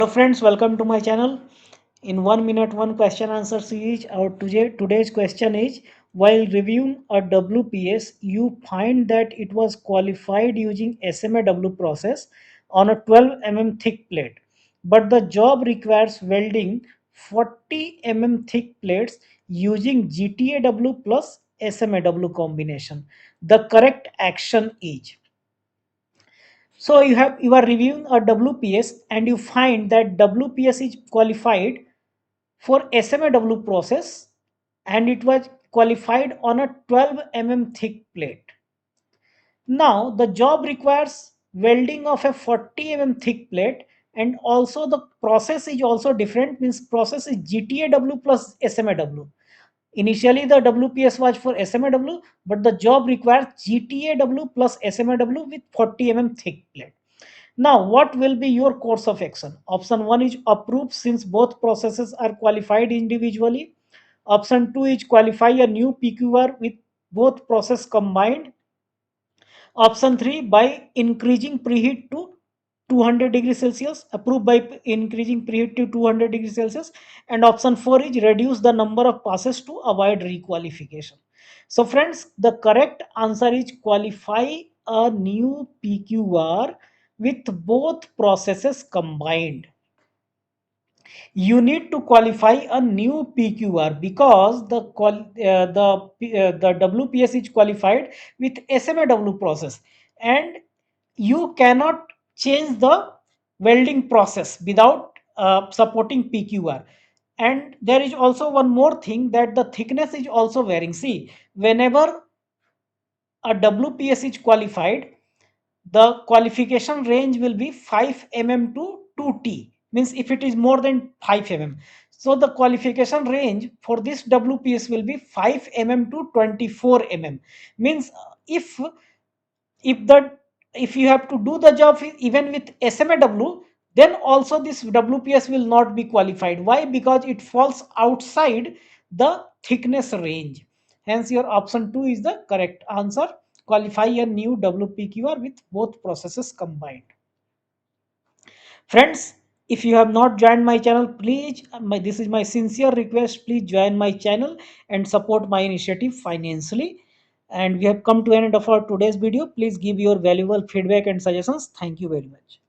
Hello friends, welcome to my channel. In 1 minute, one question answer series, our today's question is: while reviewing a WPS, you find that it was qualified using SMAW process on a 12 mm thick plate, but the job requires welding 40 mm thick plates using GTAW plus SMAW combination. The correct action is. So you are reviewing a WPS and you find that WPS is qualified for SMAW process and it was qualified on a 12 mm thick plate. Now the job requires welding of a 40 mm thick plate, and also the process is also different, means process is GTAW plus SMAW. Initially the WPS was for SMAW, but the job requires GTAW plus SMAW with 40 mm thick plate. Now, what will be your course of action? Option 1 is approved since both processes are qualified individually. Option 2 is qualify a new PQR with both process combined. Option 3, by increasing preheat to 200 degrees Celsius, approved by increasing preheat to 200 degrees Celsius. And option 4 is reduce the number of passes to avoid requalification. So friends, the correct answer is qualify a new PQR with both processes combined. You need to qualify a new PQR because the WPS is qualified with SMAW process, and you cannot change the welding process without supporting PQR. And there is also one more thing, that the thickness is also varying. See, whenever a WPS is qualified, the qualification range will be 5 mm to 2T, means if it is more than 5 mm. So the qualification range for this WPS will be 5 mm to 24 mm. Means if the if you have to do the job even with SMAW, then also this WPS will not be qualified. Why? Because it falls outside the thickness range. Hence your option 2 is the correct answer. Qualify a new WPQR with both processes combined. Friends, if you have not joined my channel, please, this is my sincere request, please join my channel and support my initiative financially. And we have come to an end of our today's video. Please give your valuable feedback and suggestions. Thank you very much.